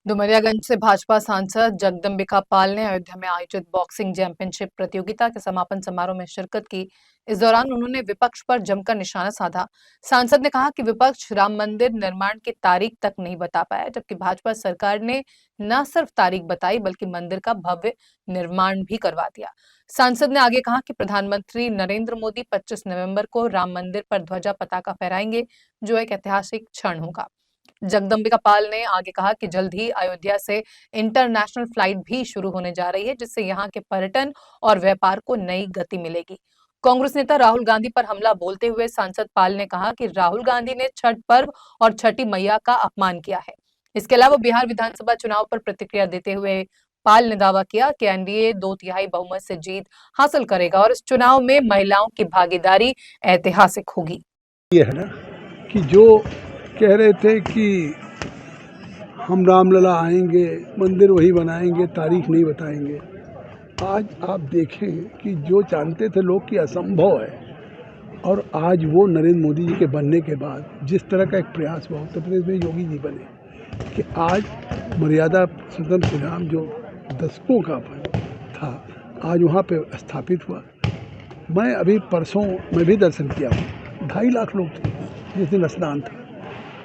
डुमरियागंज से भाजपा सांसद जगदम्बिका पाल ने अयोध्या में आयोजित बॉक्सिंग चैंपियनशिप प्रतियोगिता के समापन समारोह में शिरकत की। इस दौरान उन्होंने विपक्ष पर जमकर निशाना साधा। सांसद ने कहा कि विपक्ष राम मंदिर निर्माण की तारीख तक नहीं बता पाया, जबकि भाजपा सरकार ने न सिर्फ तारीख बताई बल्कि मंदिर का भव्य निर्माण भी करवा दिया। सांसद ने आगे कहा कि प्रधानमंत्री नरेंद्र मोदी 25 नवंबर को राम मंदिर पर ध्वजा पताका फहराएंगे, जो एक ऐतिहासिक क्षण होगा। जगदम्बिका पाल ने आगे कहा कि जल्द ही अयोध्या से इंटरनेशनल फ्लाइट भी शुरू होने जा रही है, जिससे यहां के पर्यटन और व्यापार को नई गति मिलेगी। कांग्रेस नेता राहुल गांधी पर हमला बोलते हुए सांसद पाल ने कहा कि राहुल गांधी ने छठ पर्व और छठी मैया का अपमान किया है। इसके अलावा बिहार विधानसभा चुनाव पर प्रतिक्रिया देते हुए पाल ने दावा किया कि एनडीए 2/3 बहुमत से जीत हासिल करेगा और इस चुनाव में महिलाओं की भागीदारी ऐतिहासिक होगी। ये है ना कि जो कह रहे थे कि हम रामलला आएंगे, मंदिर वही बनाएंगे, तारीख नहीं बताएंगे। आज आप देखें कि जो जानते थे लोग कि असंभव है, और आज वो नरेंद्र मोदी जी के बनने के बाद जिस तरह का एक प्रयास हुआ उत्तर प्रदेश में, योगी जी बने कि आज मर्यादा सदन संग्राम जो दशकों का था, आज वहाँ पे स्थापित हुआ। मैं अभी परसों मैं भी दर्शन किया हूँ, 2.5 लाख लोग थे जिस दिन स्नान था।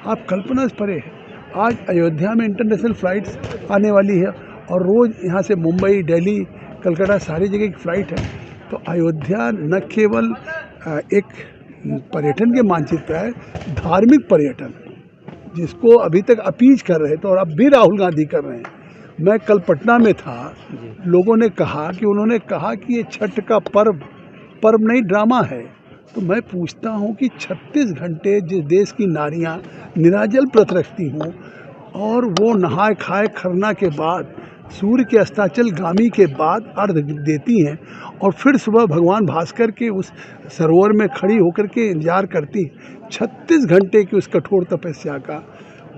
आप कल्पना से परे है, आज अयोध्या में इंटरनेशनल फ़्लाइट्स आने वाली है और रोज़ यहाँ से मुंबई, दिल्ली, कलकत्ता सारी जगह की फ़्लाइट है। तो अयोध्या न केवल एक पर्यटन के मानचित्र है, धार्मिक पर्यटन जिसको अभी तक अपीज कर रहे थे और अब भी राहुल गांधी कर रहे हैं। मैं कल पटना में था, लोगों ने कहा कि उन्होंने कहा कि ये छठ का पर्व नहीं ड्रामा है। तो मैं पूछता हूँ कि 36 घंटे जिस देश की नारियाँ निराजल व्रत रखती हों और वो नहाए खाए खरना के बाद सूर्य के अस्ताचलगामी के बाद अर्घ्य देती हैं और फिर सुबह भगवान भास्कर के उस सरोवर में खड़ी होकर के इंतजार करती, 36 घंटे की उस कठोर तपस्या का,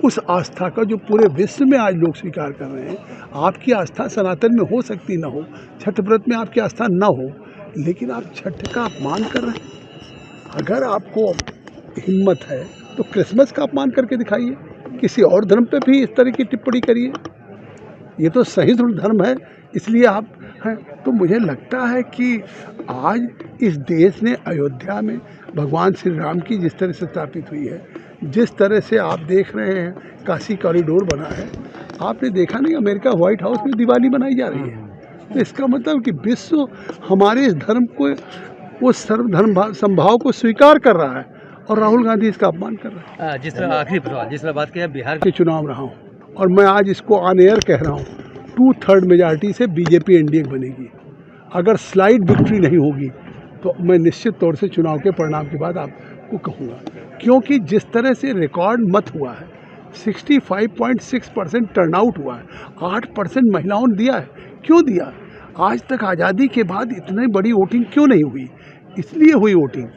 उस आस्था का जो पूरे विश्व में आज लोग स्वीकार कर रहे हैं। आपकी आस्था सनातन में हो सकती ना हो, छठ व्रत में आपकी आस्था ना हो, लेकिन आप छठ का अपमान कर रहे हैं। अगर आपको हिम्मत है तो क्रिसमस का अपमान करके दिखाइए, किसी और धर्म पे भी इस तरह की टिप्पणी करिए। ये तो सहिष्णु धर्म है, इसलिए आप हैं। तो मुझे लगता है कि आज इस देश ने अयोध्या में भगवान श्री राम की जिस तरह से स्थापित हुई है, जिस तरह से आप देख रहे हैं काशी कॉरिडोर बना है, आपने देखा नहीं अमेरिका व्हाइट हाउस में दिवाली मनाई जा रही है। तो इसका मतलब कि विश्व हमारे इस धर्म को, उस सर्वधर्म संभाव को स्वीकार कर रहा है और राहुल गांधी इसका अपमान कर रहा है। जिस तरह आखिरी सवाल, जिस तरह बात की बिहार के चुनाव रहा हूँ और मैं आज इसको ऑन एयर कह रहा हूँ, 2/3 मेजॉरिटी से बीजेपी एनडीए बनेगी। अगर स्लाइड विक्ट्री नहीं होगी तो मैं निश्चित तौर से चुनाव के परिणाम के बाद आपको कहूँगा, क्योंकि जिस तरह से रिकॉर्ड मत हुआ है, 65.6% टर्नआउट हुआ है, 8% महिलाओं ने दिया है। क्यों दिया? आज तक आज़ादी के बाद इतनी बड़ी वोटिंग क्यों नहीं हुई? इसलिए हुई वोटिंग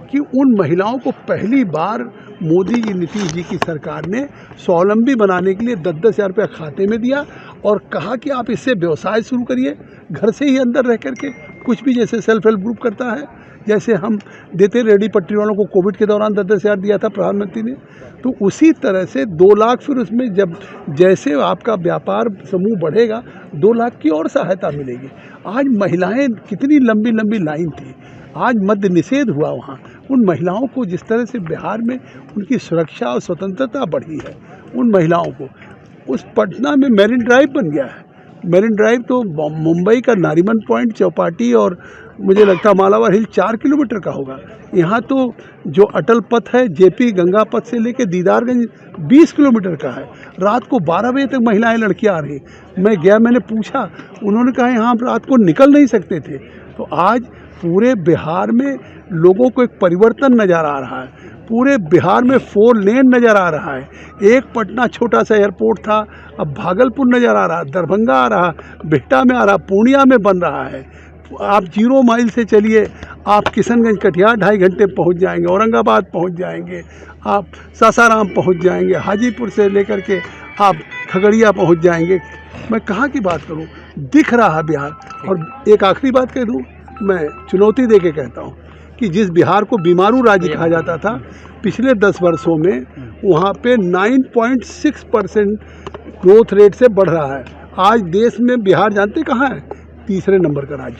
कि उन महिलाओं को पहली बार मोदी जी, नीतीश जी की सरकार ने स्वावलंबी बनाने के लिए 10-10 हज़ार रुपया खाते में दिया और कहा कि आप इससे व्यवसाय शुरू करिए, घर से ही अंदर रह करके कुछ भी, जैसे सेल्फ हेल्प ग्रुप करता है, जैसे हम देते रेडी पटरी वालों को कोविड के दौरान 10-10 हज़ार दिया था प्रधानमंत्री ने। तो उसी तरह से 2 लाख, फिर उसमें जब जैसे आपका व्यापार समूह बढ़ेगा 2 लाख की और सहायता मिलेगी। आज महिलाएं कितनी लंबी लंबी लाइन थी, आज मद्य निषेध हुआ वहाँ। उन महिलाओं को जिस तरह से बिहार में उनकी सुरक्षा और स्वतंत्रता बढ़ी है, उन महिलाओं को, उस पटना में मैरिन ड्राइव बन गया है। मैरिन ड्राइव तो मुंबई का नारीमन पॉइंट, चौपाटी और मुझे लगता है मालाबार हिल 4 किलोमीटर का होगा। यहाँ तो जो अटल पथ है, जेपी गंगा पथ से लेके दीदारगंज 20 किलोमीटर का है। रात को 12 बजे तक महिलाएं लड़कियां आ रही। मैं गया, मैंने पूछा, उन्होंने कहा यहाँ रात को निकल नहीं सकते थे। तो आज पूरे बिहार में लोगों को एक परिवर्तन नज़र आ रहा है। पूरे बिहार में 4 लेन नज़र आ रहा है। एक पटना छोटा सा एयरपोर्ट था, अब भागलपुर नज़र आ रहा, दरभंगा आ रहा, बिहटा में आ रहा, पूर्णिया में बन रहा है। आप 0 माइल से चलिए, आप किशनगंज, कटिहार 2.5 घंटे पहुंच जाएंगे, औरंगाबाद पहुंच जाएंगे, आप सासाराम पहुंच जाएंगे, हाजीपुर से लेकर के आप खगड़िया पहुंच जाएंगे। मैं कहाँ की बात करूं, दिख रहा है बिहार। और एक आखिरी बात कह दूं, मैं चुनौती दे के कहता हूं कि जिस बिहार को बीमारू राज्य कहा जाता था, पिछले 10 वर्षों में वहाँ पे 9.6% ग्रोथ रेट से बढ़ रहा है। आज देश में बिहार जानते कहाँ है? तीसरे नंबर का राज्य।